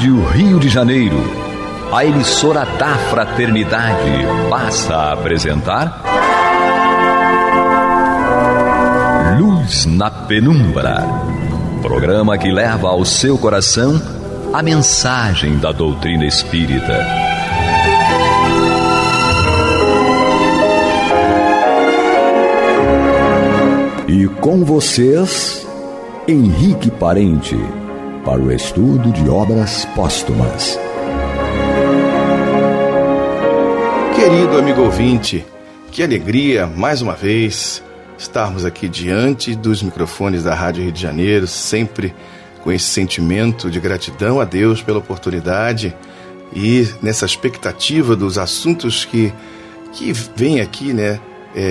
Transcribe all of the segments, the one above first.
Rádio Rio de Janeiro, a emissora da fraternidade, passa a apresentar Luz na Penumbra, programa que leva ao seu coração a mensagem da doutrina espírita. E com vocês, Henrique Parente, para o estudo de obras póstumas. Querido amigo ouvinte, que alegria, mais uma vez, estarmos aqui diante dos microfones da Rádio Rio de Janeiro, sempre com esse sentimento de gratidão a Deus pela oportunidade e nessa expectativa dos assuntos que vêm aqui,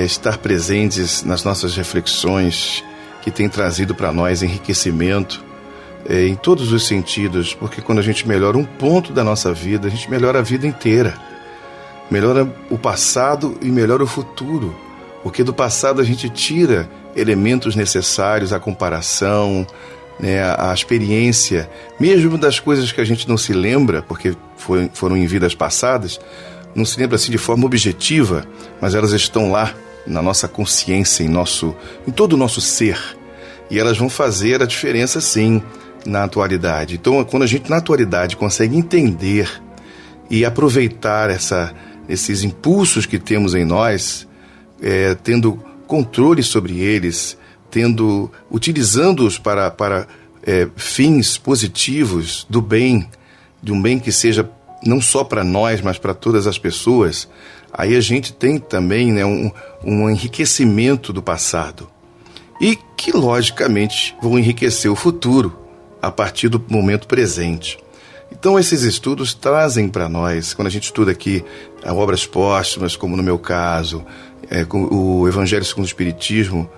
estar presentes nas nossas reflexões, que tem trazido para nós enriquecimento em todos os sentidos, porque quando a gente melhora um ponto da nossa vida, a gente melhora a vida inteira. Melhora o passado e melhora o futuro, porque do passado a gente tira elementos necessários à comparação, a experiência, mesmo das coisas que a gente não se lembra, porque foram em vidas passadas, não se lembra assim de forma objetiva, mas elas estão lá na nossa consciência, em todo o nosso ser, e elas vão fazer a diferença sim na atualidade. Então, quando a gente na atualidade consegue entender e aproveitar esses impulsos que temos em nós, tendo controle sobre eles, utilizando-os para fins positivos do bem, de um bem que seja não só para nós, mas para todas as pessoas, aí a gente tem também um enriquecimento do passado e que logicamente vão enriquecer o futuro a partir do momento presente. Então esses estudos trazem para nós, quando a gente estuda aqui obras póstumas, como no meu caso, com o Evangelho segundo o Espiritismo,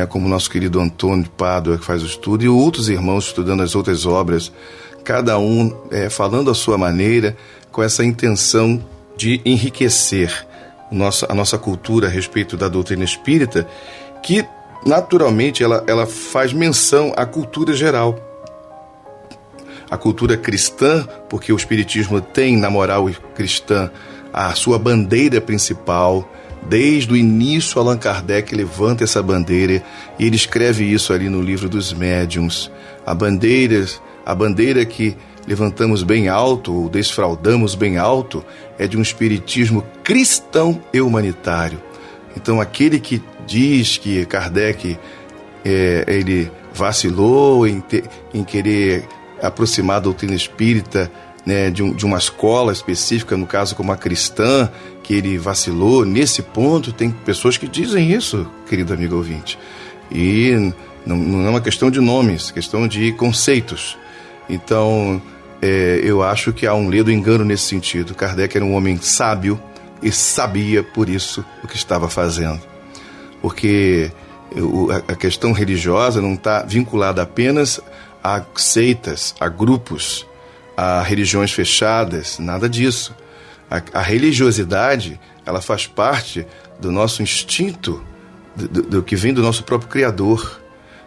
como o nosso querido Antônio de Pádua, que faz o estudo, e outros irmãos estudando as outras obras, cada um falando a sua maneira, com essa intenção de enriquecer a nossa cultura a respeito da doutrina espírita, que naturalmente ela faz menção à cultura geral. A cultura cristã, porque o Espiritismo tem, na moral cristã, a sua bandeira principal. Desde o início, Allan Kardec levanta essa bandeira e ele escreve isso ali no livro dos médiuns. A bandeira que levantamos bem alto, ou desfraldamos bem alto, é de um espiritismo cristão e humanitário. Então, aquele que diz que Kardec ele vacilou em querer aproximar a doutrina espírita de uma escola específica, no caso como a cristã, que ele vacilou nesse ponto, tem pessoas que dizem isso, querido amigo ouvinte. E não é uma questão de nomes, questão de conceitos. Então, eu acho que há um ledo engano nesse sentido. Kardec era um homem sábio e sabia, por isso, o que estava fazendo. Porque a questão religiosa não está vinculada apenas a seitas, a grupos, a religiões fechadas, nada disso. A religiosidade, ela faz parte do nosso instinto, do que vem do nosso próprio Criador.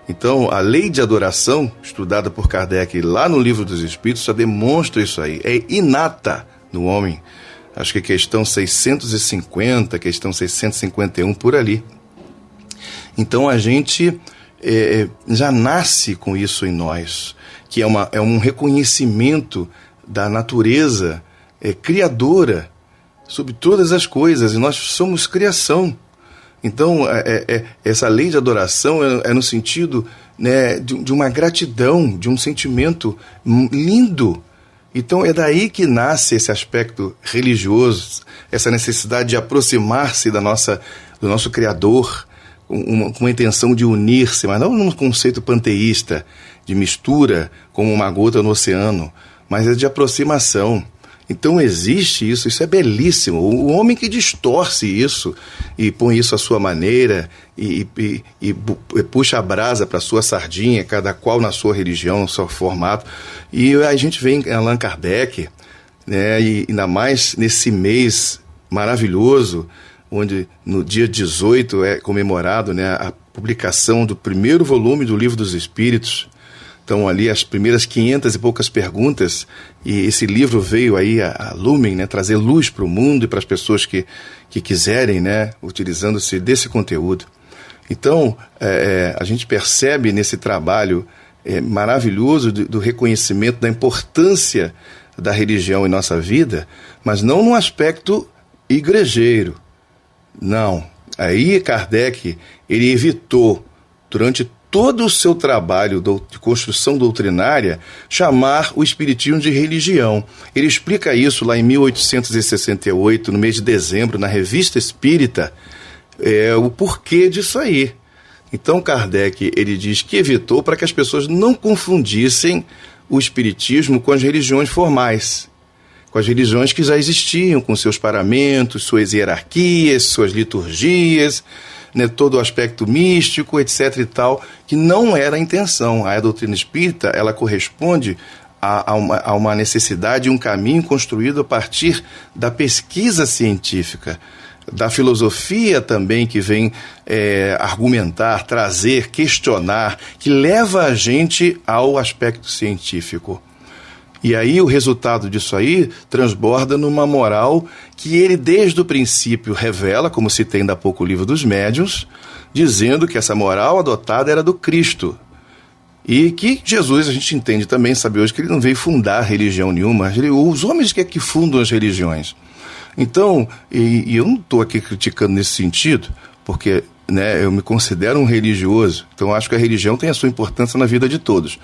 Então, a lei de adoração, estudada por Kardec lá no Livro dos Espíritos, já demonstra isso aí. É inata no homem. Acho que é questão 650, questão 651, por ali. Então, a gente já nasce com isso em nós, que é um reconhecimento da natureza criadora sobre todas as coisas, e nós somos criação. Então, essa lei de adoração é no sentido de uma gratidão, de um sentimento lindo. Então, é daí que nasce esse aspecto religioso, essa necessidade de aproximar-se do nosso Criador, com uma intenção de unir-se, mas não num conceito panteísta, de mistura, como uma gota no oceano, mas é de aproximação. Então existe isso é belíssimo. O homem que distorce isso e põe isso à sua maneira e puxa a brasa para a sua sardinha, cada qual na sua religião, no seu formato. E a gente vê em Allan Kardec, e ainda mais nesse mês maravilhoso, onde no dia 18 é comemorado a publicação do primeiro volume do Livro dos Espíritos, Estão ali as primeiras 500 e poucas perguntas, e esse livro veio aí, a Lumen, né, trazer luz para o mundo e para as pessoas que quiserem, né, utilizando-se desse conteúdo. Então, a gente percebe nesse trabalho maravilhoso do reconhecimento da importância da religião em nossa vida, mas não no aspecto igrejeiro. Não. Aí Kardec, ele evitou, durante todo o seu trabalho de construção doutrinária, chamar o espiritismo de religião. Ele explica isso lá em 1868, no mês de dezembro, na Revista Espírita, o porquê disso aí. Então Kardec, ele diz que evitou para que as pessoas não confundissem o espiritismo com as religiões formais, com as religiões que já existiam, com seus paramentos, suas hierarquias, suas liturgias, né, todo o aspecto místico, etc. e tal, que não era a intenção. A doutrina espírita, ela corresponde a uma necessidade, um caminho construído a partir da pesquisa científica, da filosofia também, que vem argumentar, trazer, questionar, que leva a gente ao aspecto científico. E aí o resultado disso aí transborda numa moral que ele desde o princípio revela, como citei ainda há pouco o Livro dos Médiuns, dizendo que essa moral adotada era do Cristo. E que Jesus, a gente entende também, sabe hoje, que ele não veio fundar religião nenhuma, os homens que fundam as religiões. Então, e eu não estou aqui criticando nesse sentido, porque, né, eu me considero um religioso, então acho que a religião tem a sua importância na vida de todos.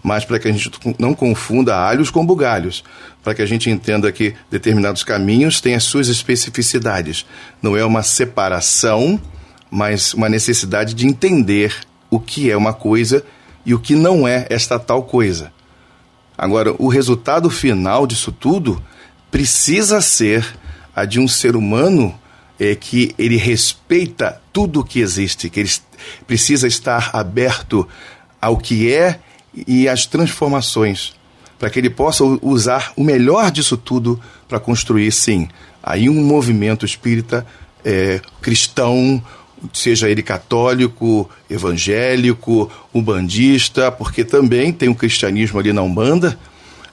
Mas para que a gente não confunda alhos com bugalhos, para que a gente entenda que determinados caminhos têm as suas especificidades. Não é uma separação, mas uma necessidade de entender o que é uma coisa e o que não é esta tal coisa. Agora, o resultado final disso tudo precisa ser a de um ser humano que ele respeita tudo o que existe, que ele precisa estar aberto ao que é e às transformações, para que ele possa usar o melhor disso tudo para construir, sim, aí um movimento espírita cristão, seja ele católico, evangélico, umbandista, porque também tem o cristianismo ali na Umbanda,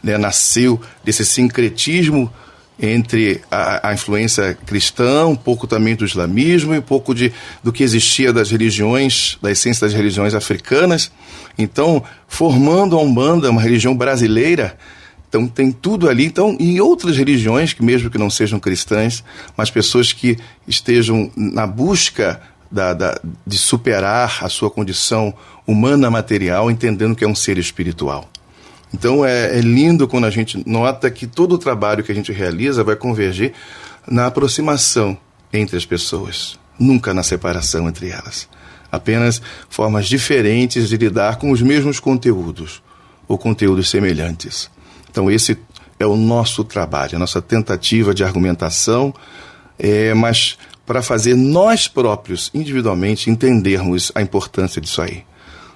né, nasceu desse sincretismo entre a influência cristã, um pouco também do islamismo e um pouco do que existia das religiões, da essência das religiões africanas. Então, formando a Umbanda, uma religião brasileira, então tem tudo ali. Então, e outras religiões, que mesmo que não sejam cristãs, mas pessoas que estejam na busca de superar a sua condição humana material, entendendo que é um ser espiritual. Então é lindo quando a gente nota que todo o trabalho que a gente realiza vai convergir na aproximação entre as pessoas, nunca na separação entre elas. Apenas formas diferentes de lidar com os mesmos conteúdos, ou conteúdos semelhantes. Então esse é o nosso trabalho, a nossa tentativa de argumentação, mas para fazer nós próprios, individualmente, entendermos a importância disso aí.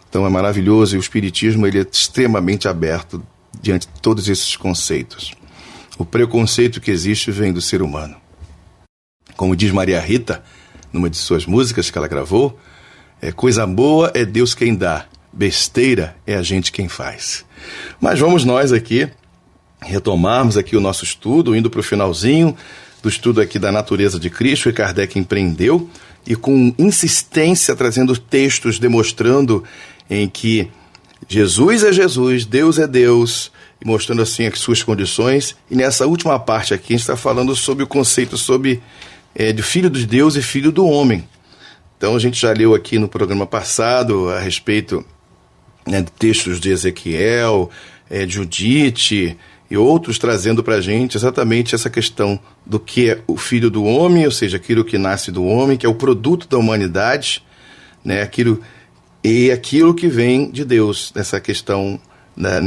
Então é maravilhoso, e o Espiritismo ele é extremamente aberto diante de todos esses conceitos. O preconceito que existe vem do ser humano. Como diz Maria Rita, numa de suas músicas que ela gravou, coisa boa é Deus quem dá, besteira é a gente quem faz. Mas vamos nós aqui retomarmos aqui o nosso estudo, indo para o finalzinho do estudo aqui da natureza de Cristo, que Kardec empreendeu, e com insistência trazendo textos demonstrando em que Jesus é Jesus, Deus é Deus, e mostrando assim as suas condições. E nessa última parte aqui a gente está falando sobre o conceito de filho de Deus e filho do homem. Então a gente já leu aqui no programa passado a respeito, né, de textos de Ezequiel, de Judite e outros, trazendo para a gente exatamente essa questão do que é o filho do homem, ou seja, aquilo que nasce do homem, que é o produto da humanidade, né, aquilo que vem de Deus, dessa questão, né,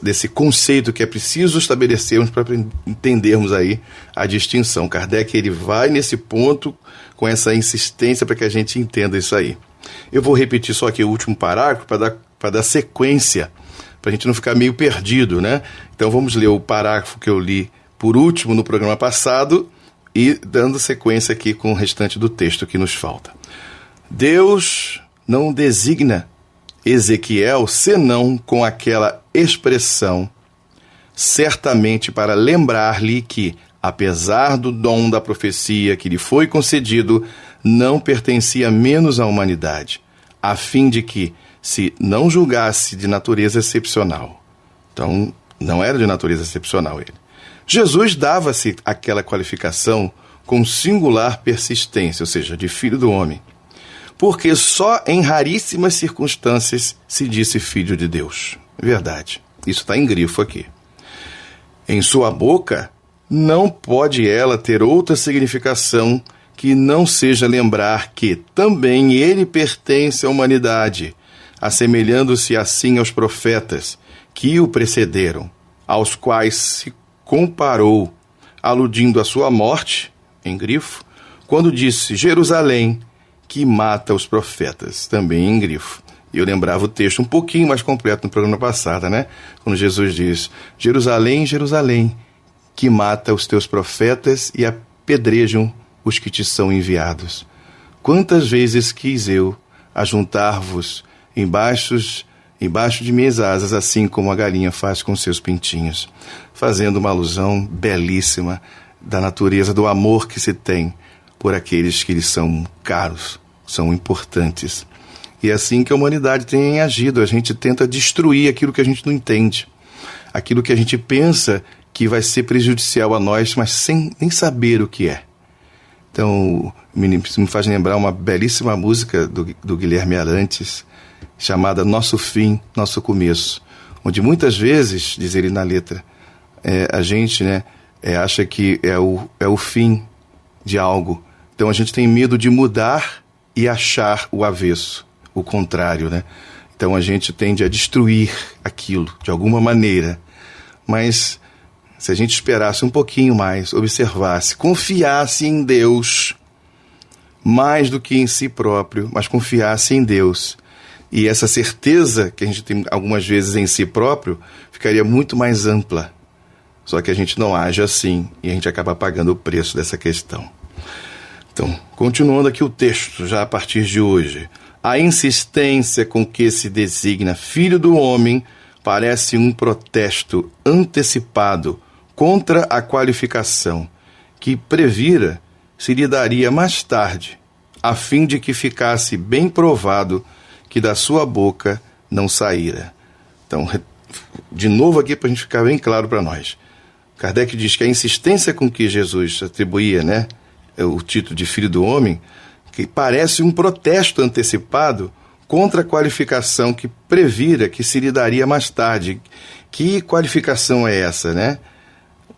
desse conceito que é preciso estabelecermos para entendermos aí a distinção. Kardec ele vai nesse ponto com essa insistência para que a gente entenda isso aí. Eu vou repetir só aqui o último parágrafo para dar sequência, para a gente não ficar meio perdido, né? Então vamos ler o parágrafo que eu li por último no programa passado e dando sequência aqui com o restante do texto que nos falta. Deus não designa Ezequiel, senão com aquela expressão, certamente para lembrar-lhe que, apesar do dom da profecia que lhe foi concedido, não pertencia menos à humanidade, a fim de que se não julgasse de natureza excepcional. Então, não era de natureza excepcional ele. Jesus dava-se aquela qualificação com singular persistência, ou seja, de filho do homem, porque só em raríssimas circunstâncias se disse filho de Deus. Verdade, isso está em grifo aqui. Em sua boca, não pode ela ter outra significação que não seja lembrar que também ele pertence à humanidade, assemelhando-se assim aos profetas que o precederam, aos quais se comparou, aludindo à sua morte, em grifo, quando disse Jerusalém, que mata os profetas, também em grifo. E eu lembrava o texto um pouquinho mais completo no programa passado, né? Quando Jesus diz, Jerusalém, Jerusalém, que mata os teus profetas e apedrejam os que te são enviados. Quantas vezes quis eu ajuntar-vos embaixo de minhas asas, assim como a galinha faz com seus pintinhos, fazendo uma alusão belíssima da natureza do amor que se tem por aqueles que lhes são caros, são importantes. E é assim que a humanidade tem agido. A gente tenta destruir aquilo que a gente não entende, aquilo que a gente pensa que vai ser prejudicial a nós, mas sem nem saber o que é. Então, me faz lembrar uma belíssima música do Guilherme Arantes, chamada Nosso Fim, Nosso Começo, onde muitas vezes, diz ele na letra, a gente acha que é o fim de algo. Então a gente tem medo de mudar e achar o avesso, o contrário, né? Então a gente tende a destruir aquilo de alguma maneira. Mas se a gente esperasse um pouquinho mais, observasse, confiasse em Deus, mais do que em si próprio, mas confiasse em Deus, e essa certeza que a gente tem algumas vezes em si próprio, ficaria muito mais ampla. Só que a gente não age assim, e a gente acaba pagando o preço dessa questão. Então, continuando aqui o texto, já a partir de hoje, a insistência com que se designa filho do homem parece um protesto antecipado contra a qualificação que previra se lhe daria mais tarde, a fim de que ficasse bem provado que da sua boca não saíra. Então, de novo aqui para a gente ficar bem claro para nós. Kardec diz que a insistência com que Jesus atribuía, o título de filho do homem, que parece um protesto antecipado contra a qualificação que previra que se lhe daria mais tarde. Que qualificação é essa,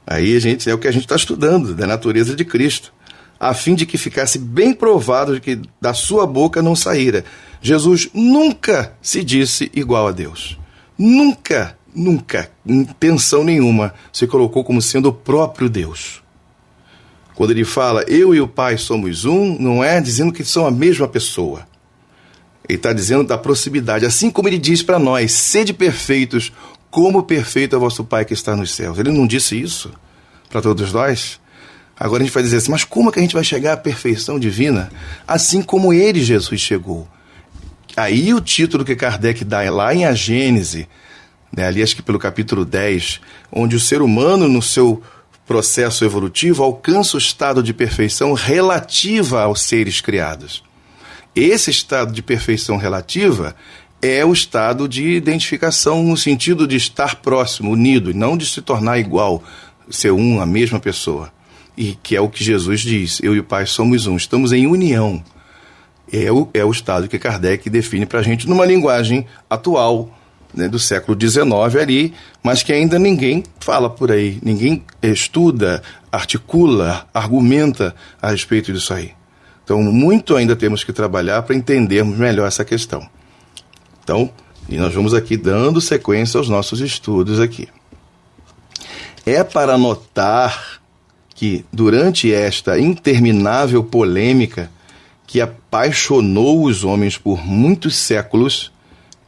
Aí é o que a gente está estudando, da natureza de Cristo, a fim de que ficasse bem provado de que da sua boca não saíra. Jesus nunca se disse igual a Deus. Nunca, em intenção nenhuma, se colocou como sendo o próprio Deus. Quando ele fala, eu e o Pai somos um, não é dizendo que são a mesma pessoa. Ele está dizendo da proximidade, assim como ele diz para nós, sede perfeitos, como perfeito é o vosso Pai que está nos céus. Ele não disse isso para todos nós? Agora a gente vai dizer assim, mas como é que a gente vai chegar à perfeição divina? Assim como ele, Jesus, chegou. Aí o título que Kardec dá lá em A Gênese, ali acho que pelo capítulo 10, onde o ser humano, no seu processo evolutivo, alcança o estado de perfeição relativa aos seres criados. Esse estado de perfeição relativa é o estado de identificação no sentido de estar próximo, unido, e não de se tornar igual, ser a mesma pessoa. E que é o que Jesus diz, eu e o Pai somos um, estamos em união. É o estado que Kardec define para a gente numa linguagem atual, do século XIX ali, mas que ainda ninguém fala por aí, ninguém estuda, articula, argumenta a respeito disso aí. Então, muito ainda temos que trabalhar para entendermos melhor essa questão. Então, e nós vamos aqui dando sequência aos nossos estudos aqui. É para notar que, durante esta interminável polêmica que apaixonou os homens por muitos séculos,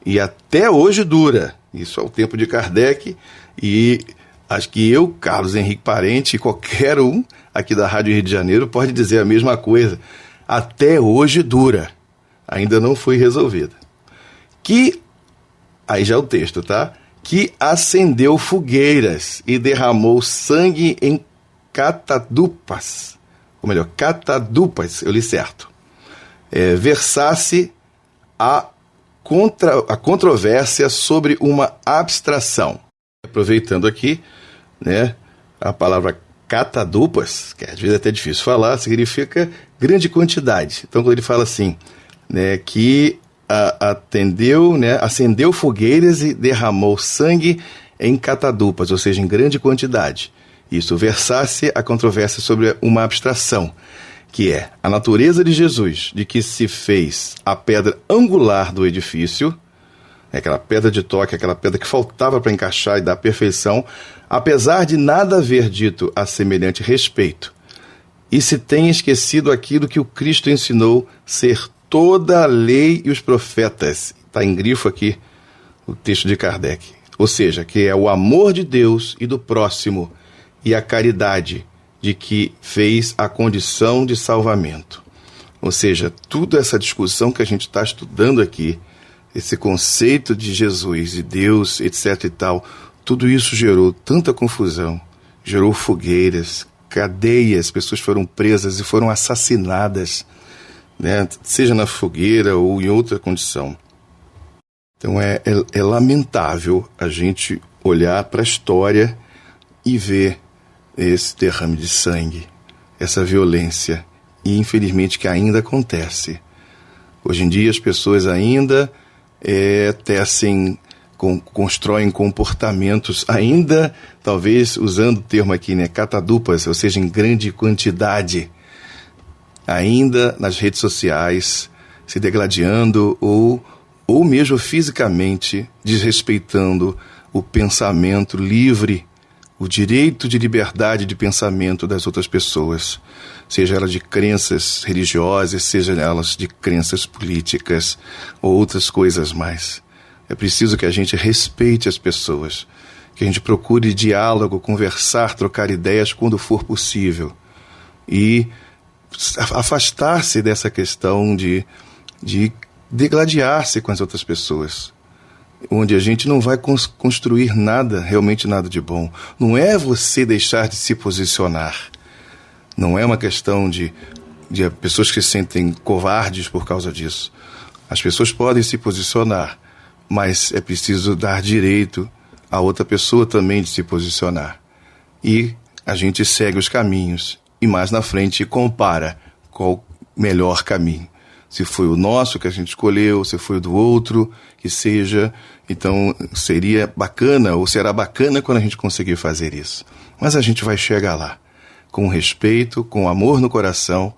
e até hoje dura, isso é o tempo de Kardec, e acho que eu, Carlos Henrique Parente, e qualquer um aqui da Rádio Rio de Janeiro pode dizer a mesma coisa, até hoje dura, ainda não foi resolvida. Que Aí já é o texto, tá? Que acendeu fogueiras e derramou sangue em catadupas. Ou melhor, catadupas, eu li certo. Versasse a controvérsia sobre uma abstração. Aproveitando aqui, né, a palavra catadupas, que às vezes é até difícil falar, significa grande quantidade. Então, quando ele fala assim, né, que acendeu fogueiras e derramou sangue em catadupas, ou seja, em grande quantidade. Isso versasse a controvérsia sobre uma abstração, que é a natureza de Jesus, de que se fez a pedra angular do edifício, aquela pedra de toque, aquela pedra que faltava para encaixar e dar perfeição, apesar de nada haver dito a semelhante respeito. E se tem esquecido aquilo que o Cristo ensinou ser toda a lei e os profetas. Está em grifo aqui o texto de Kardec. Ou seja, que é o amor de Deus e do próximo e a caridade de que fez a condição de salvamento. Ou seja, toda essa discussão que a gente está estudando aqui, esse conceito de Jesus e Deus, etc. e tal, tudo isso gerou tanta confusão, gerou fogueiras, cadeias, pessoas foram presas e foram assassinadas, né? Seja na fogueira ou em outra condição. Então é lamentável a gente olhar para a história e ver esse derrame de sangue, essa violência, e infelizmente que ainda acontece. Hoje em dia as pessoas ainda constroem comportamentos, ainda, talvez usando o termo aqui, né, catadupas, ou seja, em grande quantidade, ainda nas redes sociais, se degladiando ou mesmo fisicamente desrespeitando o pensamento livre, o direito de liberdade de pensamento das outras pessoas, seja elas de crenças religiosas, seja elas de crenças políticas ou outras coisas mais. É preciso que a gente respeite as pessoas, que a gente procure diálogo, conversar, trocar ideias quando for possível e afastar-se dessa questão de degladiar-se com as outras pessoas, onde a gente não vai construir nada, realmente nada de bom. Não é você deixar de se posicionar. Não é uma questão de pessoas que se sentem covardes por causa disso. As pessoas podem se posicionar, mas é preciso dar direito a outra pessoa também de se posicionar. E a gente segue os caminhos e mais na frente compara qual o melhor caminho. Se foi o nosso que a gente escolheu, se foi o do outro, que seja. Então seria bacana, ou será bacana quando a gente conseguir fazer isso. Mas a gente vai chegar lá, com respeito, com amor no coração,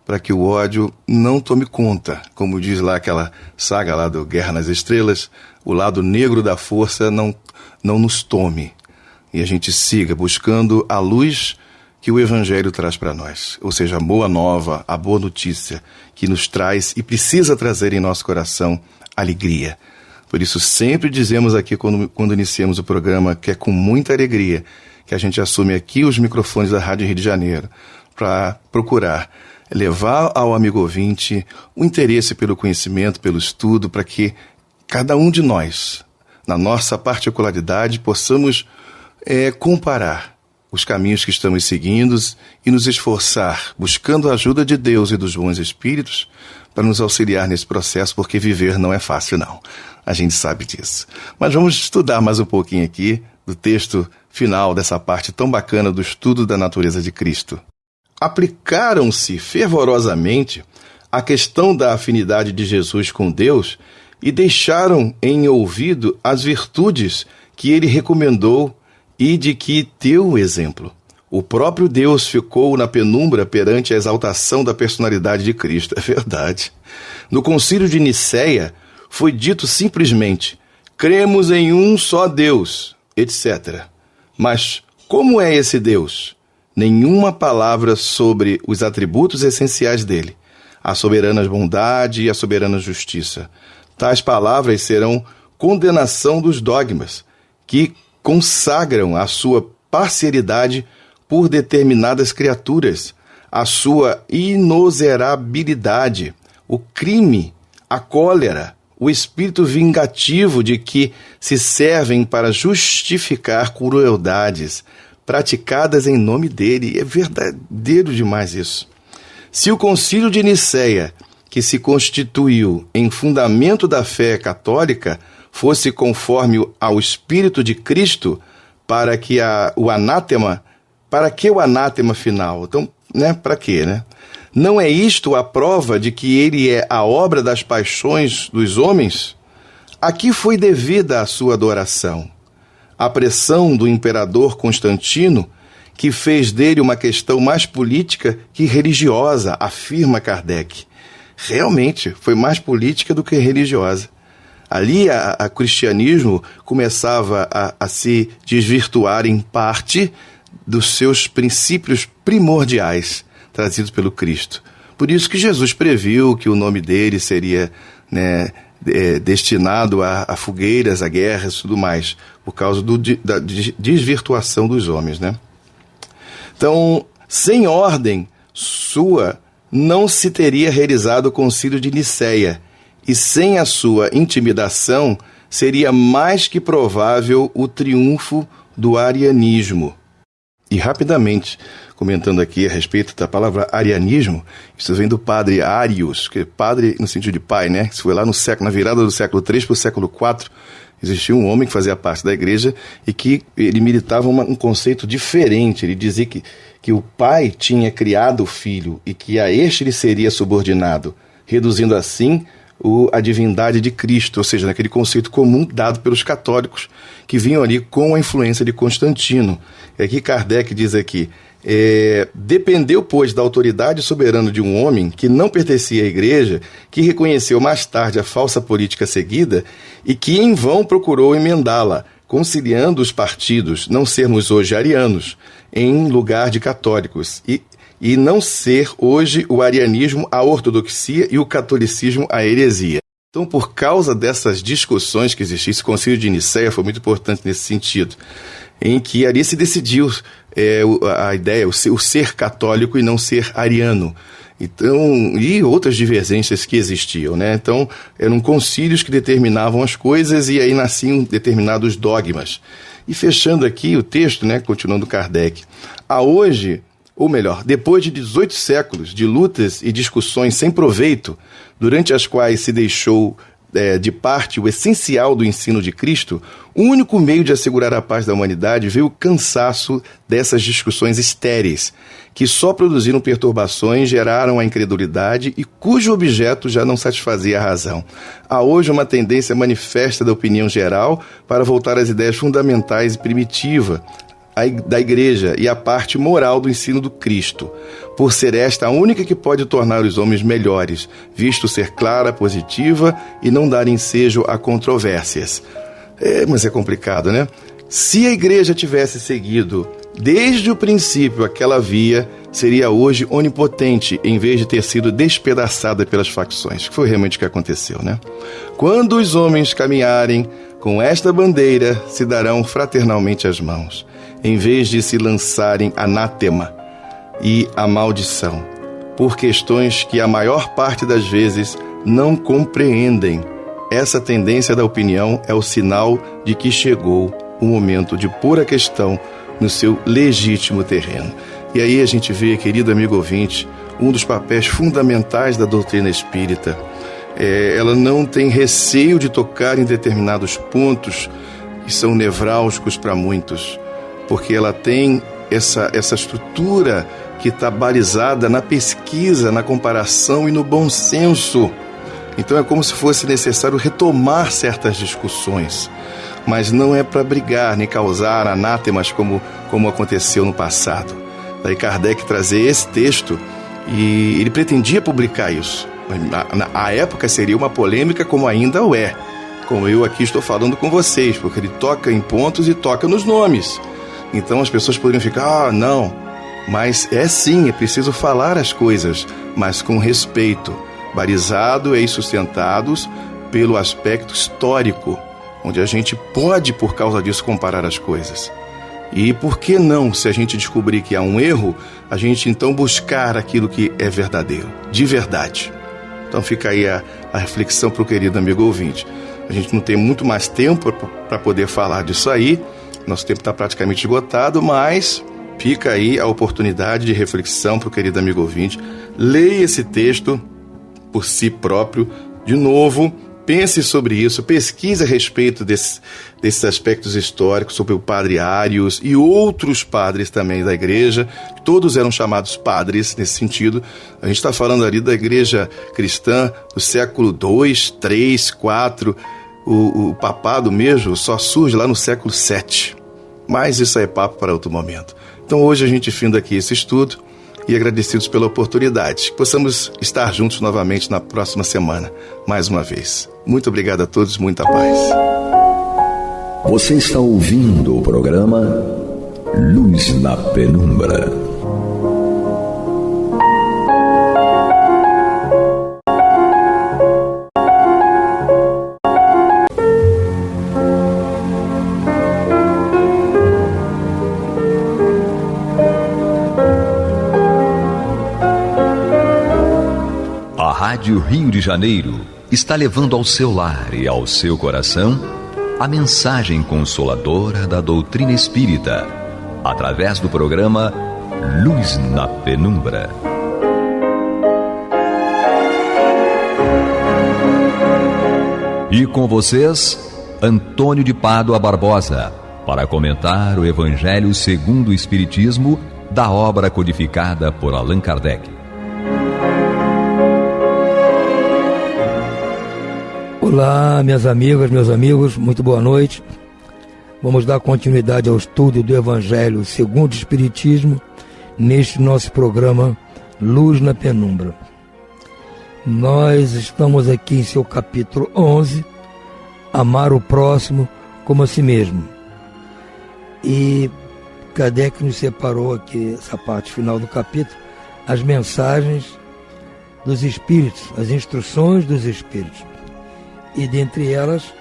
para que o ódio não tome conta. Como diz lá aquela saga lá do Guerra nas Estrelas, o lado negro da força não nos tome. E a gente siga buscando a luz que o Evangelho traz para nós. Ou seja, a boa nova, a boa notícia que nos traz e precisa trazer em nosso coração alegria. Por isso sempre dizemos aqui quando iniciamos o programa que é com muita alegria que a gente assume aqui os microfones da Rádio Rio de Janeiro para procurar levar ao amigo ouvinte o interesse pelo conhecimento, pelo estudo, para que cada um de nós, na nossa particularidade, possamos comparar os caminhos que estamos seguindo e nos esforçar, buscando a ajuda de Deus e dos bons espíritos para nos auxiliar nesse processo, porque viver não é fácil, não. A gente sabe disso. Mas vamos estudar mais um pouquinho aqui do texto final dessa parte tão bacana do estudo da natureza de Cristo. Aplicaram-se fervorosamente a questão da afinidade de Jesus com Deus e deixaram em ouvido as virtudes que ele recomendou e de que deu o exemplo. O próprio Deus ficou na penumbra perante a exaltação da personalidade de Cristo. É verdade. No Concílio de Nicéia foi dito simplesmente: cremos em um só Deus, etc. Mas como é esse Deus? Nenhuma palavra sobre os atributos essenciais dele, a soberana bondade e a soberana justiça. Tais palavras serão condenação dos dogmas, que consagram a sua parcialidade por determinadas criaturas, a sua inoserabilidade, o crime, a cólera, o espírito vingativo de que se servem para justificar crueldades praticadas em nome dele. É verdadeiro demais isso. Se o Concílio de Nicéia, que se constituiu em fundamento da fé católica, fosse conforme ao Espírito de Cristo, para que o anátema final? Então, para quê, Não é isto a prova de que ele é a obra das paixões dos homens? A que foi devida a sua adoração? A pressão do imperador Constantino, que fez dele uma questão mais política que religiosa, afirma Kardec. Realmente, foi mais política do que religiosa. Ali, o cristianismo começava a se desvirtuar em parte dos seus princípios primordiais, trazidos pelo Cristo. Por isso que Jesus previu que o nome dele seria destinado a fogueiras, a guerras e tudo mais, por causa da desvirtuação dos homens. Então, sem ordem sua, não se teria realizado o Concílio de Nicéia, e sem a sua intimidação, seria mais que provável o triunfo do arianismo. E rapidamente, comentando aqui a respeito da palavra arianismo, isso vem do padre Arius, que é padre no sentido de pai, Isso foi lá na virada do século III para o século IV, existia um homem que fazia parte da igreja e que ele militava um conceito diferente. Ele dizia que o pai tinha criado o filho e que a este ele seria subordinado, reduzindo assim a divindade de Cristo, ou seja, naquele conceito comum dado pelos católicos que vinham ali com a influência de Constantino. E aqui Kardec diz aqui, dependeu, pois, da autoridade soberana de um homem que não pertencia à igreja, que reconheceu mais tarde a falsa política seguida e que em vão procurou emendá-la, conciliando os partidos, não sermos hoje arianos, em lugar de católicos, e não ser hoje o arianismo a ortodoxia e o catolicismo a heresia. Então, por causa dessas discussões que existiam, esse Concílio de Nicéia foi muito importante nesse sentido, em que ali se decidiu a ideia, o ser católico e não ser ariano. Então, e outras divergências que existiam, Então, eram concílios que determinavam as coisas e aí nasciam determinados dogmas. E fechando aqui o texto, continuando Kardec, hoje, ou melhor, depois de 18 séculos de lutas e discussões sem proveito, durante as quais se deixou de parte o essencial do ensino de Cristo, o único meio de assegurar a paz da humanidade veio o cansaço dessas discussões estéreis, que só produziram perturbações, geraram a incredulidade e cujo objeto já não satisfazia a razão. Há hoje uma tendência manifesta da opinião geral para voltar às ideias fundamentais e primitivas da Igreja e à parte moral do ensino do Cristo, por ser esta a única que pode tornar os homens melhores, visto ser clara, positiva e não dar ensejo a controvérsias. Mas é complicado, Se a Igreja tivesse seguido desde o princípio aquela via, seria hoje onipotente, em vez de ter sido despedaçada pelas facções, que foi realmente o que aconteceu, Quando os homens caminharem com esta bandeira, se darão fraternalmente as mãos, em vez de se lançarem anátema e a maldição, por questões que a maior parte das vezes não compreendem. Essa tendência da opinião é o sinal de que chegou o momento de pôr a questão no seu legítimo terreno. E aí a gente vê, querido amigo ouvinte, um dos papéis fundamentais da doutrina espírita. Ela não tem receio de tocar em determinados pontos que são nevrálgicos para muitos, porque ela tem essa estrutura que está balizada na pesquisa, na comparação e no bom senso. Então é como se fosse necessário retomar certas discussões, mas não é para brigar nem causar anátemas como aconteceu no passado. Daí Kardec trazer esse texto e ele pretendia publicar isso. Na época seria uma polêmica como ainda o é, como eu aqui estou falando com vocês, porque ele toca em pontos e toca nos nomes. Então as pessoas poderiam ficar, não, mas sim, é preciso falar as coisas, mas com respeito, balizados e sustentados pelo aspecto histórico, onde a gente pode, por causa disso, comparar as coisas. E por que não, se a gente descobrir que há um erro, a gente então buscar aquilo que é verdadeiro, de verdade. Então fica aí a reflexão para o querido amigo ouvinte. A gente não tem muito mais tempo para poder falar disso aí, nosso tempo está praticamente esgotado, mas fica aí a oportunidade de reflexão para o querido amigo ouvinte. Leia esse texto por si próprio, de novo, pense sobre isso, pesquise a respeito desses aspectos históricos, sobre o padre Ários e outros padres também da igreja, todos eram chamados padres nesse sentido. A gente está falando ali da igreja cristã do século II, III, IV, o papado mesmo só surge lá no século VII, mas isso é papo para outro momento. Então hoje a gente finda aqui esse estudo e agradecidos pela oportunidade. Que possamos estar juntos novamente na próxima semana, mais uma vez. Muito obrigado a todos, muita paz. Você está ouvindo o programa Luz na Penumbra. Rádio Rio de Janeiro está levando ao seu lar e ao seu coração a mensagem consoladora da doutrina espírita, através do programa Luz na Penumbra. E com vocês, Antônio de Pádua Barbosa, para comentar o Evangelho segundo o Espiritismo, da obra codificada por Allan Kardec. Olá, minhas amigas, meus amigos, muito boa noite. Vamos dar continuidade ao estudo do Evangelho segundo o Espiritismo neste nosso programa Luz na Penumbra. Nós estamos aqui em seu capítulo 11, Amar o Próximo como a si mesmo. E Kardec nos separou aqui, essa parte final do capítulo, as mensagens dos Espíritos, as instruções dos Espíritos. E dentre elas,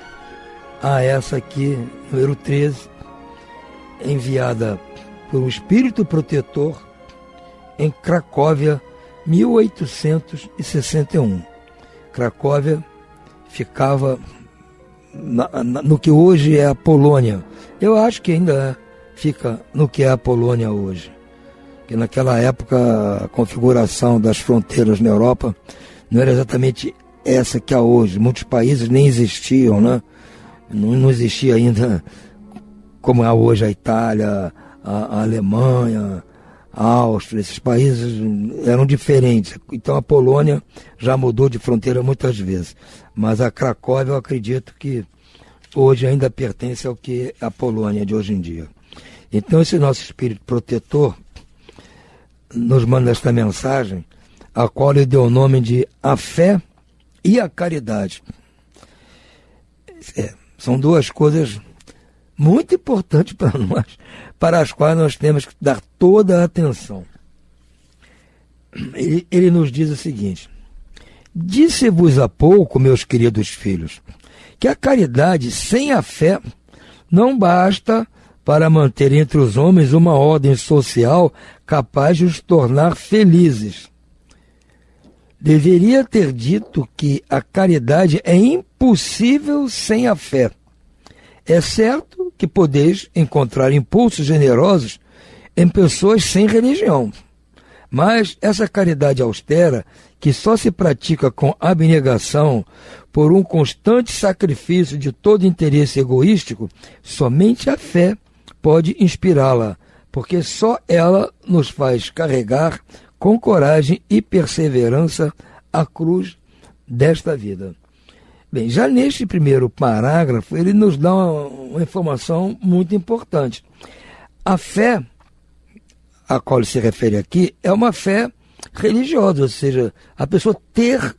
há essa aqui, número 13, enviada por um espírito protetor em Cracóvia, 1861. Cracóvia ficava no que hoje é a Polônia. Eu acho que ainda fica no que é a Polônia hoje. Que naquela época a configuração das fronteiras na Europa não era exatamente essa que há hoje. Muitos países nem existiam, né? Não existia ainda como há hoje a Itália, a Alemanha, a Áustria. Esses países eram diferentes. Então a Polônia já mudou de fronteira muitas vezes. Mas a Cracóvia eu acredito que hoje ainda pertence ao que é a Polônia de hoje em dia. Então esse nosso espírito protetor nos manda esta mensagem, a qual ele deu o nome de A Fé e a Caridade. São duas coisas muito importantes para nós, para as quais nós temos que dar toda a atenção. Ele nos diz o seguinte: disse-vos há pouco, meus queridos filhos, que a caridade sem a fé não basta para manter entre os homens uma ordem social capaz de os tornar felizes. Deveria ter dito que a caridade é impossível sem a fé. É certo que podeis encontrar impulsos generosos em pessoas sem religião, mas essa caridade austera, que só se pratica com abnegação por um constante sacrifício de todo interesse egoístico, somente a fé pode inspirá-la, porque só ela nos faz carregar com coragem e perseverança a cruz desta vida. Bem, já neste primeiro parágrafo, ele nos dá uma informação muito importante. A fé a qual ele se refere aqui é uma fé religiosa, ou seja, a pessoa ter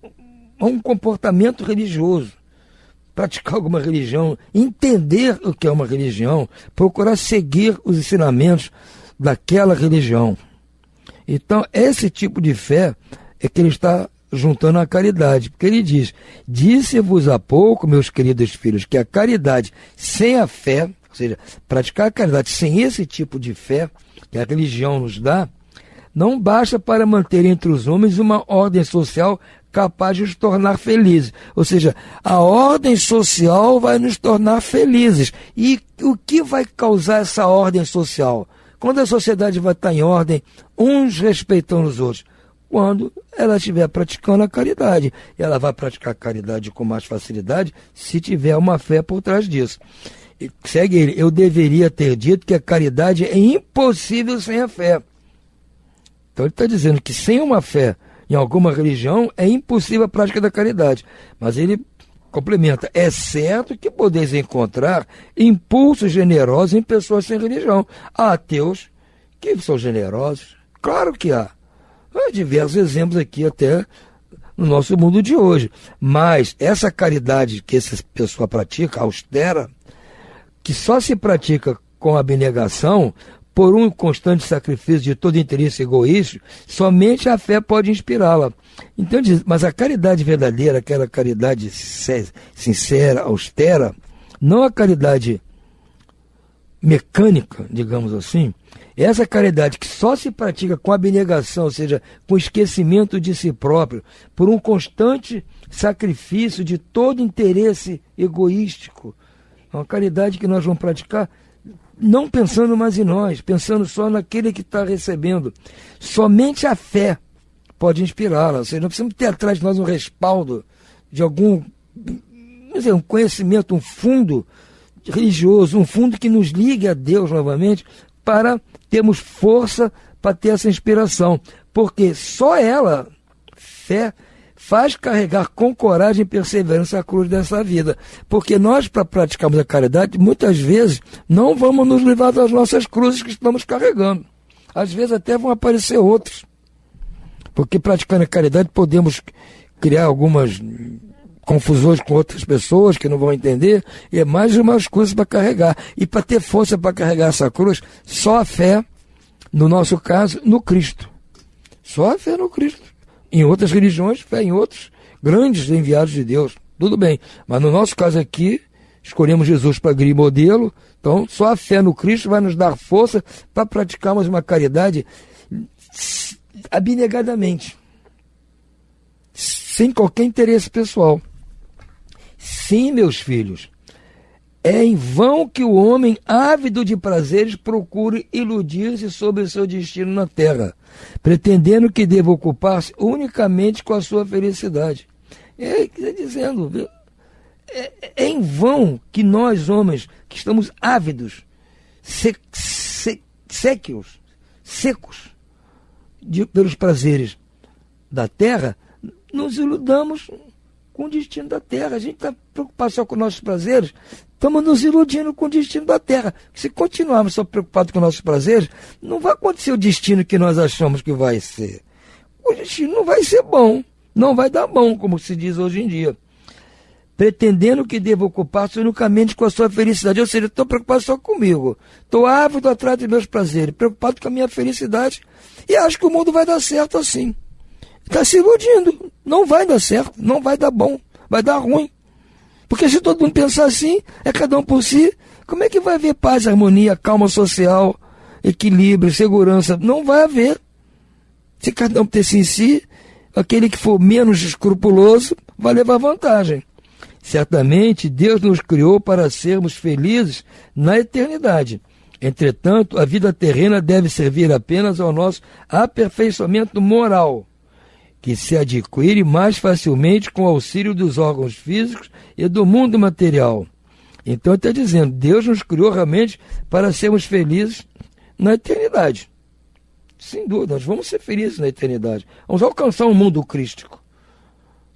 um comportamento religioso, praticar alguma religião, entender o que é uma religião, procurar seguir os ensinamentos daquela religião. Então, esse tipo de fé é que ele está juntando a caridade, porque ele diz: disse-vos há pouco, meus queridos filhos, que a caridade sem a fé, ou seja, praticar a caridade sem esse tipo de fé que a religião nos dá, não basta para manter entre os homens uma ordem social capaz de nos tornar felizes. Ou seja, a ordem social vai nos tornar felizes. E o que vai causar essa ordem social? Quando a sociedade vai estar em ordem, uns respeitando os outros. Quando ela estiver praticando a caridade. Ela vai praticar a caridade com mais facilidade se tiver uma fé por trás disso. E segue ele, eu deveria ter dito que a caridade é impossível sem a fé. Então ele está dizendo que sem uma fé em alguma religião é impossível a prática da caridade. Mas ele complementa, é certo que podeis encontrar impulsos generosos em pessoas sem religião. Há ateus que são generosos, claro que há. Há diversos exemplos aqui até no nosso mundo de hoje. Mas essa caridade que essa pessoa pratica, austera, que só se pratica com abnegação, por um constante sacrifício de todo interesse egoísta, somente a fé pode inspirá-la. Então diz, mas a caridade verdadeira, aquela caridade sincera, austera, não a caridade mecânica, digamos assim, essa caridade que só se pratica com abnegação, ou seja, com esquecimento de si próprio, por um constante sacrifício de todo interesse egoístico, é uma caridade que nós vamos praticar não pensando mais em nós, pensando só naquele que está recebendo. Somente a fé pode inspirá-la. Ou seja, não precisamos ter atrás de nós um respaldo de algum, não sei, um conhecimento, um fundo religioso, um fundo que nos ligue a Deus novamente, para termos força para ter essa inspiração. Porque só ela, fé, faz carregar com coragem e perseverança a cruz dessa vida. Porque nós, para praticarmos a caridade, muitas vezes não vamos nos livrar das nossas cruzes que estamos carregando. Às vezes até vão aparecer outros. Porque praticando a caridade podemos criar algumas confusões com outras pessoas que não vão entender, e é mais umas cruzes para carregar. E para ter força para carregar essa cruz, só a fé, no nosso caso, no Cristo. Só a fé no Cristo. Em outras religiões, fé em outros grandes enviados de Deus. Tudo bem. Mas no nosso caso aqui, escolhemos Jesus para guia e modelo. Então, só a fé no Cristo vai nos dar força para praticarmos uma caridade abnegadamente. Sem qualquer interesse pessoal. Sim, meus filhos, é em vão que o homem ávido de prazeres procure iludir-se sobre o seu destino na terra, pretendendo que deva ocupar-se unicamente com a sua felicidade. Quer dizendo, é em vão que nós, homens, que estamos ávidos, secos pelos prazeres da terra, nos iludamos com o destino da terra. A gente está preocupado só com nossos prazeres, estamos nos iludindo com o destino da terra. Se continuarmos só preocupados com nossos prazeres, não vai acontecer o destino que nós achamos que vai ser. O destino não vai ser bom, não vai dar bom, como se diz hoje em dia. Pretendendo que deva ocupar-se unicamente com a sua felicidade. Ou seja, estou preocupado só comigo. Estou ávido atrás dos meus prazeres, preocupado com a minha felicidade, e acho que o mundo vai dar certo assim. Está se iludindo. Não vai dar certo, não vai dar bom, vai dar ruim. Porque se todo mundo pensar assim, é cada um por si, como é que vai haver paz, harmonia, calma social, equilíbrio, segurança? Não vai haver. Se cada um pensa em si, aquele que for menos escrupuloso vai levar vantagem. Certamente, Deus nos criou para sermos felizes na eternidade. Entretanto, a vida terrena deve servir apenas ao nosso aperfeiçoamento moral, que se adquire mais facilmente com o auxílio dos órgãos físicos e do mundo material. Então está dizendo, Deus nos criou realmente para sermos felizes na eternidade. Sem dúvida, nós vamos ser felizes na eternidade. Vamos alcançar um mundo crístico.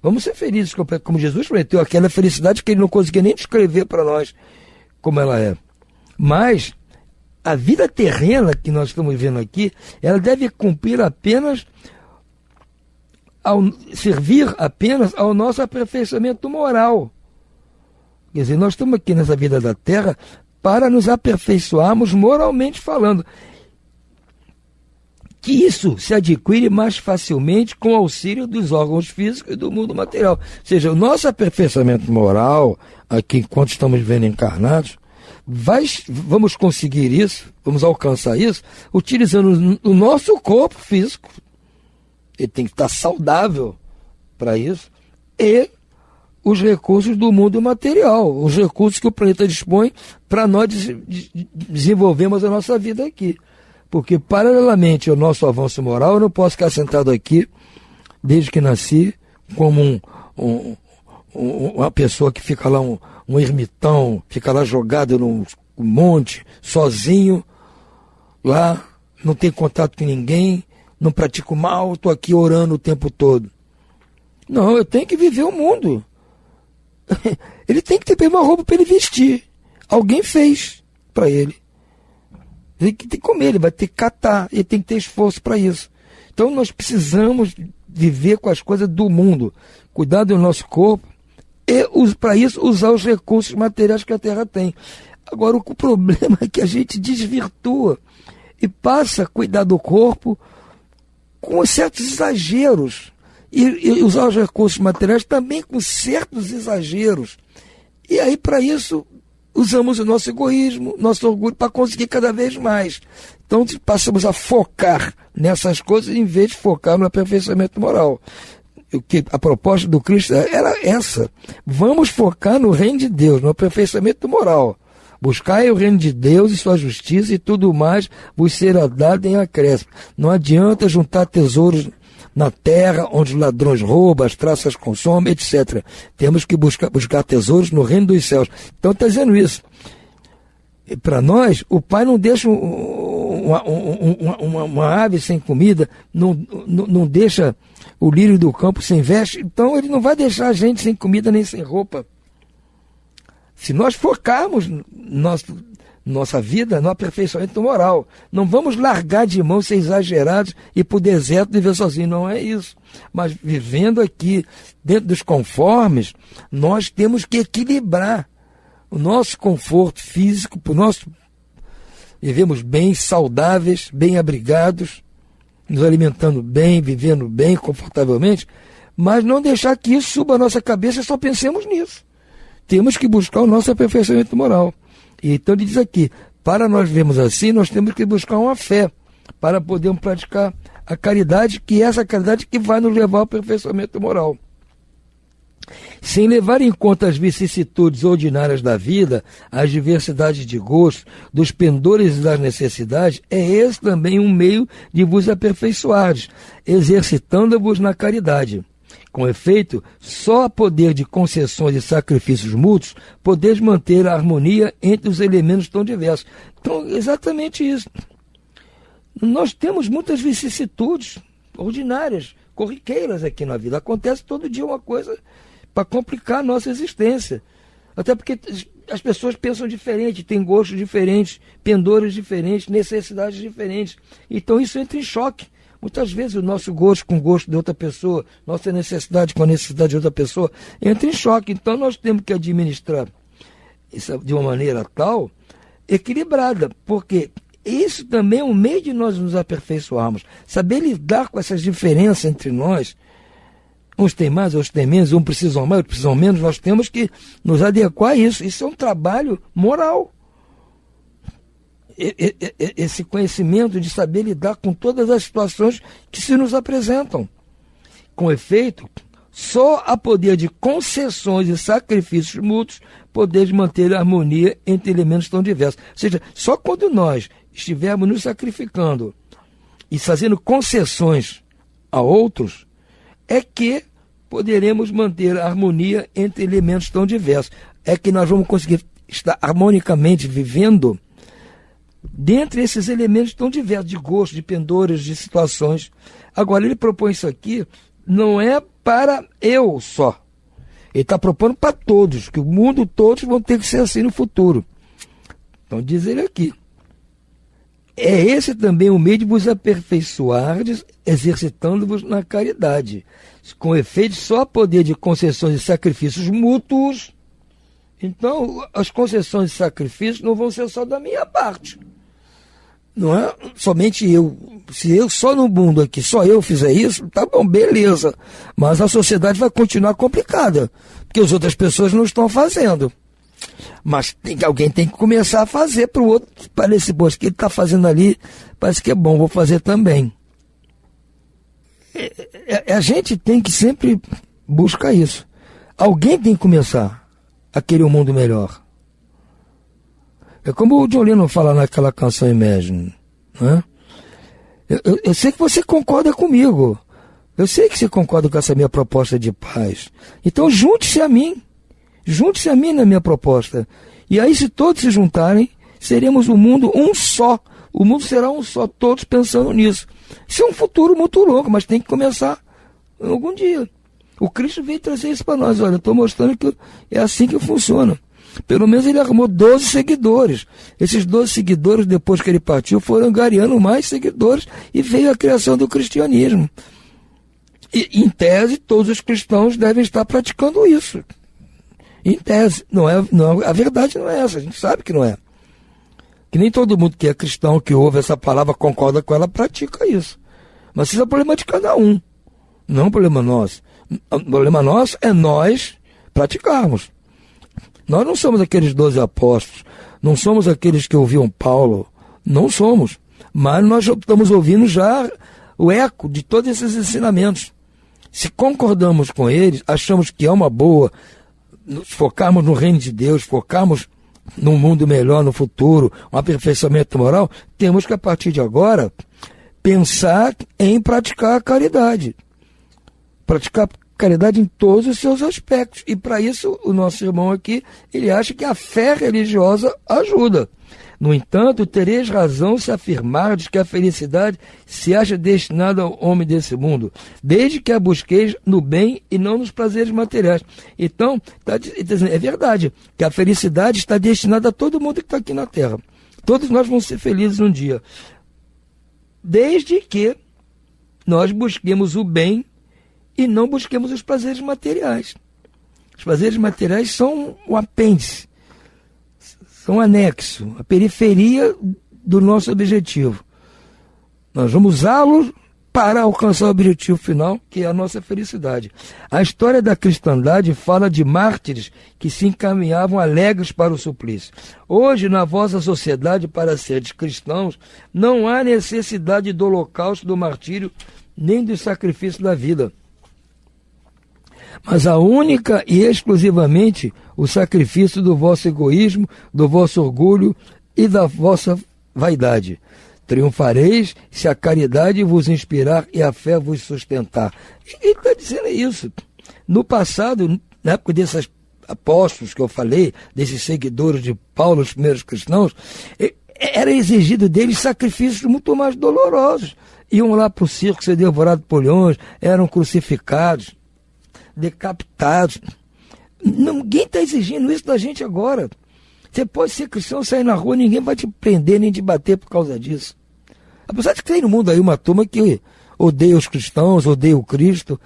Vamos ser felizes, como Jesus prometeu, aquela felicidade que ele não conseguia nem descrever para nós como ela é. Mas a vida terrena que nós estamos vivendo aqui, ela deve cumprir apenas, servir apenas ao nosso aperfeiçoamento moral. Quer dizer, nós estamos aqui nessa vida da terra para nos aperfeiçoarmos moralmente falando. Que isso se adquire mais facilmente com o auxílio dos órgãos físicos e do mundo material. Ou seja, o nosso aperfeiçoamento moral, aqui enquanto estamos vivendo encarnados, vamos conseguir isso, vamos alcançar isso, utilizando o nosso corpo físico. Ele tem que estar saudável para isso, e os recursos do mundo material, os recursos que o planeta dispõe para nós desenvolvermos a nossa vida aqui. Porque, paralelamente ao nosso avanço moral, eu não posso ficar sentado aqui, desde que nasci, como uma pessoa que fica lá, um ermitão, fica lá jogado num monte, sozinho, lá, não tem contato com ninguém, não pratico mal, estou aqui orando o tempo todo. Não, eu tenho que viver o mundo. Ele tem que ter uma roupa para ele vestir. Alguém fez para ele. Ele tem que comer, ele vai ter que catar, ele tem que ter esforço para isso. Então nós precisamos viver com as coisas do mundo, cuidar do nosso corpo e, para isso, usar os recursos materiais que a Terra tem. Agora, o problema é que a gente desvirtua e passa a cuidar do corpo com certos exageros. E usar os recursos materiais também com certos exageros. E aí, para isso, usamos o nosso egoísmo, nosso orgulho, para conseguir cada vez mais. Então, passamos a focar nessas coisas em vez de focar no aperfeiçoamento moral. A proposta do Cristo era essa. Vamos focar no reino de Deus, no aperfeiçoamento moral. Buscai o reino de Deus e sua justiça, e tudo mais vos será dado em acréscimo. Não adianta juntar tesouros na terra, onde os ladrões roubam, as traças consomem, etc. Temos que buscar tesouros no reino dos céus. Então está dizendo isso. Para nós, o Pai não deixa uma ave sem comida, não deixa o lírio do campo sem veste, então ele não vai deixar a gente sem comida nem sem roupa. Se nós focarmos nossa vida no aperfeiçoamento moral, não vamos largar de mão, ser exagerados e ir para o deserto viver sozinho, não é isso. Mas vivendo aqui, dentro dos conformes, nós temos que equilibrar o nosso conforto físico, vivemos bem, saudáveis, bem abrigados, nos alimentando bem, vivendo bem, confortavelmente, mas não deixar que isso suba a nossa cabeça e só pensemos nisso. Temos que buscar o nosso aperfeiçoamento moral. E então ele diz aqui, para nós vermos assim, nós temos que buscar uma fé, para podermos praticar a caridade, que é essa caridade que vai nos levar ao aperfeiçoamento moral. Sem levar em conta as vicissitudes ordinárias da vida, as diversidades de gostos, dos pendores e das necessidades, é esse também um meio de vos aperfeiçoares, exercitando-vos na caridade. Com efeito, só a poder de concessões e sacrifícios mútuos podeis manter a harmonia entre os elementos tão diversos. Então, exatamente isso. Nós temos muitas vicissitudes ordinárias, corriqueiras aqui na vida. Acontece todo dia uma coisa para complicar a nossa existência. Até porque as pessoas pensam diferente, têm gostos diferentes, pendores diferentes, necessidades diferentes. Então isso entra em choque. Muitas vezes o nosso gosto com o gosto de outra pessoa, nossa necessidade com a necessidade de outra pessoa, entra em choque. Então nós temos que administrar isso de uma maneira tal, equilibrada, porque isso também é um meio de nós nos aperfeiçoarmos. Saber lidar com essas diferenças entre nós. Uns têm mais, outros têm menos, uns precisam mais, outros precisam menos. Nós temos que nos adequar a isso. Isso é um trabalho moral. Esse conhecimento de saber lidar com todas as situações que se nos apresentam. Com efeito, só a poder de concessões e sacrifícios mútuos podeis manter a harmonia entre elementos tão diversos. Ou seja, só quando nós estivermos nos sacrificando e fazendo concessões a outros, é que poderemos manter a harmonia entre elementos tão diversos. É que nós vamos conseguir estar harmonicamente vivendo dentre esses elementos tão diversos, de gostos, de pendores, de situações. Agora, ele propõe isso aqui, não é para eu só. Ele está propondo para todos, que o mundo todos vão ter que ser assim no futuro. Então, diz ele aqui. É esse também o meio de vos aperfeiçoardes, exercitando-vos na caridade. Com efeito, só poder de concessões e sacrifícios mútuos. Então, as concessões e sacrifícios não vão ser só da minha parte. Não é somente eu. Se eu só no mundo aqui, só eu fizer isso, tá bom, beleza. Mas a sociedade vai continuar complicada, porque as outras pessoas não estão fazendo. Mas alguém tem que começar a fazer para o outro. Parece, poxa, o que ele está fazendo ali, parece que é bom, vou fazer também. A gente tem que sempre busca isso. Alguém tem que começar a querer um mundo melhor. É como o John Lennon fala naquela canção Imagine, né? Eu sei que você concorda comigo. Eu sei que você concorda com essa minha proposta de paz. Então junte-se a mim. Junte-se a mim na minha proposta. E aí, se todos se juntarem, seremos um mundo um só. O mundo será um só, todos pensando nisso. Isso é um futuro muito longo, mas tem que começar algum dia. O Cristo veio trazer isso para nós. Olha, eu estou mostrando que é assim que funciona. Pelo menos ele arrumou 12 seguidores. Esses 12 seguidores, depois que ele partiu, foram angariando mais seguidores e veio a criação do cristianismo. E, em tese, todos os cristãos devem estar praticando isso. Em tese. A verdade não é essa, a gente sabe que não é. Que nem todo mundo que é cristão, que ouve essa palavra, concorda com ela, pratica isso. Mas isso é problema de cada um. Não é um problema nosso. O problema nosso é nós praticarmos. Nós não somos aqueles 12 apóstolos, não somos aqueles que ouviam Paulo, não somos. Mas nós estamos ouvindo já o eco de todos esses ensinamentos. Se concordamos com eles, achamos que é uma boa, nos focarmos no reino de Deus, focarmos num mundo melhor no futuro, um aperfeiçoamento moral, temos que, a partir de agora, pensar em praticar a caridade. Praticar caridade em todos os seus aspectos. E para isso, o nosso irmão aqui, ele acha que a fé religiosa ajuda. No entanto, tereis razão se afirmardes que a felicidade se acha destinada ao homem desse mundo, desde que a busqueis no bem e não nos prazeres materiais. Então, é verdade que a felicidade está destinada a todo mundo que está aqui na Terra. Todos nós vamos ser felizes um dia, desde que nós busquemos o bem e não busquemos os prazeres materiais. Os prazeres materiais são um apêndice, são um anexo, a periferia do nosso objetivo. Nós vamos usá-los para alcançar o objetivo final, que é a nossa felicidade. A história da cristandade fala de mártires que se encaminhavam alegres para o suplício. Hoje, na vossa sociedade, para seres cristãos, não há necessidade do holocausto, do martírio, nem do sacrifício da vida. Mas a única e exclusivamente o sacrifício do vosso egoísmo, do vosso orgulho e da vossa vaidade. Triunfareis se a caridade vos inspirar e a fé vos sustentar. Ele está dizendo isso. No passado, na época desses apóstolos que eu falei, desses seguidores de Paulo, os primeiros cristãos, era exigido deles sacrifícios muito mais dolorosos. Iam lá para o circo ser devorados por leões, eram crucificados, decapitados. Ninguém está exigindo isso da gente agora. Você pode ser cristão, sair na rua, ninguém vai te prender nem te bater por causa disso. Apesar de que tem no mundo aí uma turma que odeia os cristãos, odeia o Cristo,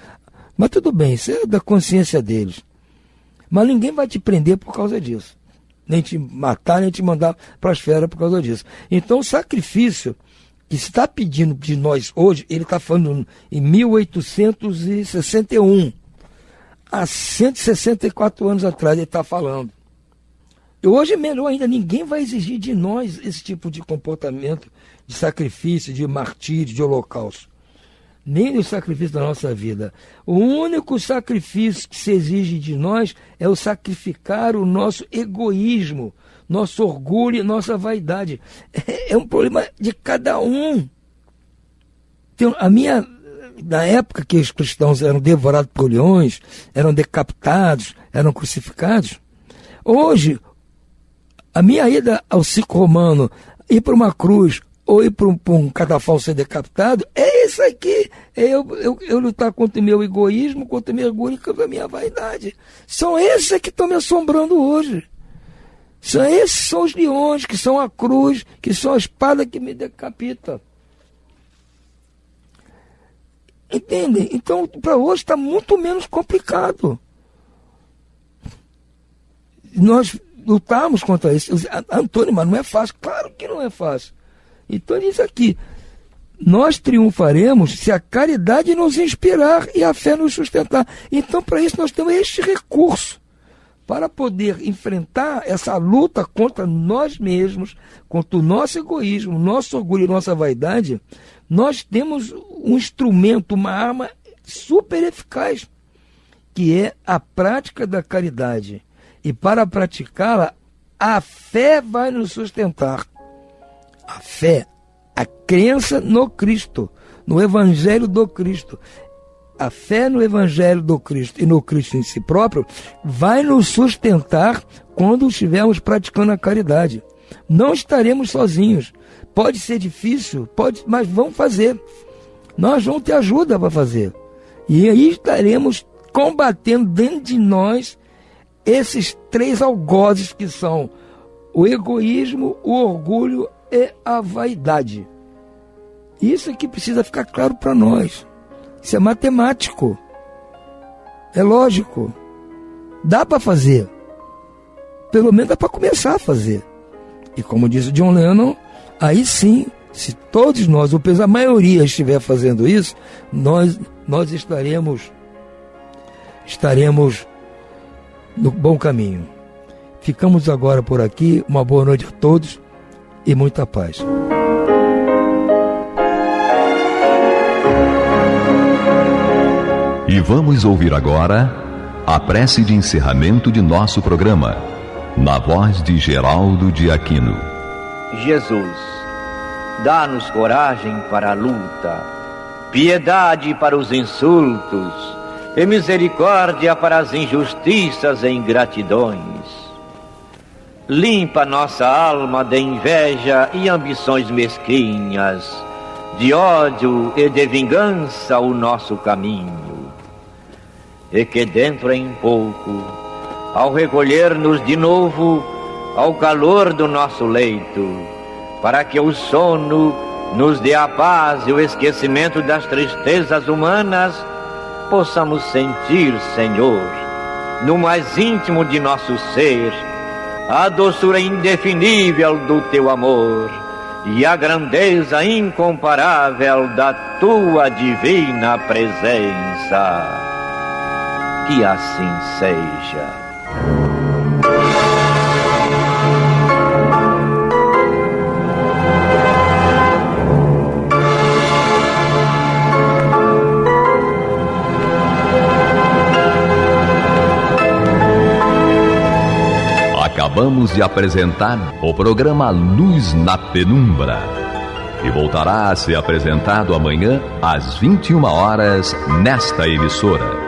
mas tudo bem, isso é da consciência deles. Mas ninguém vai te prender por causa disso, nem te matar, nem te mandar para as feras por causa disso. Então o sacrifício que se está pedindo de nós hoje, ele está falando em 1861, há 164 anos atrás ele está falando. E hoje, melhor ainda, ninguém vai exigir de nós esse tipo de comportamento, de sacrifício, de martírio, de holocausto. Nem do sacrifício da nossa vida. O único sacrifício que se exige de nós é o sacrificar o nosso egoísmo, nosso orgulho e nossa vaidade. É um problema de cada um. Então, na época que os cristãos eram devorados por leões, eram decapitados, eram crucificados, hoje, a minha ida ao circo romano, ir para uma cruz ou ir para um catafalco ser decapitado, é isso aqui. É eu lutar contra o meu egoísmo, contra o meu orgulho e contra a minha vaidade. São esses que estão me assombrando hoje. Esses são os leões, que são a cruz, que são a espada que me decapita. Entendem? Então, para hoje está muito menos complicado. Nós lutamos contra isso. Antônio, mas não é fácil. Claro que não é fácil. Então diz aqui, nós triunfaremos se a caridade nos inspirar e a fé nos sustentar. Então, para isso, nós temos este recurso para poder enfrentar essa luta contra nós mesmos, contra o nosso egoísmo, nosso orgulho e nossa vaidade. Nós temos um instrumento, uma arma super eficaz. que é a prática da caridade. E para praticá-la, a fé vai nos sustentar. A fé, a crença no Cristo, no Evangelho do Cristo. A fé no Evangelho do Cristo e no Cristo em si próprio vai nos sustentar quando estivermos praticando a caridade. Não estaremos sozinhos. Pode ser difícil, mas vamos fazer. Nós vamos ter ajuda para fazer. E aí estaremos combatendo dentro de nós esses 3 algozes que são o egoísmo, o orgulho e a vaidade. Isso é que precisa ficar claro para nós. Isso é matemático. É lógico. Dá para fazer. Pelo menos dá para começar a fazer. E como disse o John Lennon, aí sim, se todos nós, ou pelo menos a maioria estiver fazendo isso, nós estaremos no bom caminho. Ficamos agora por aqui. Uma boa noite a todos e muita paz. E vamos ouvir agora a prece de encerramento de nosso programa, na voz de Geraldo de Aquino. Jesus, dá-nos coragem para a luta, piedade para os insultos e misericórdia para as injustiças e ingratidões. Limpa nossa alma de inveja e ambições mesquinhas, de ódio e de vingança o nosso caminho. E que dentro em pouco, ao recolher-nos de novo ao calor do nosso leito, para que o sono nos dê a paz e o esquecimento das tristezas humanas, possamos sentir, Senhor, no mais íntimo de nosso ser, a doçura indefinível do Teu amor e a grandeza incomparável da Tua divina presença. Que assim seja. Acabamos de apresentar o programa Luz na Penumbra, que voltará a ser apresentado amanhã às 21 horas nesta emissora.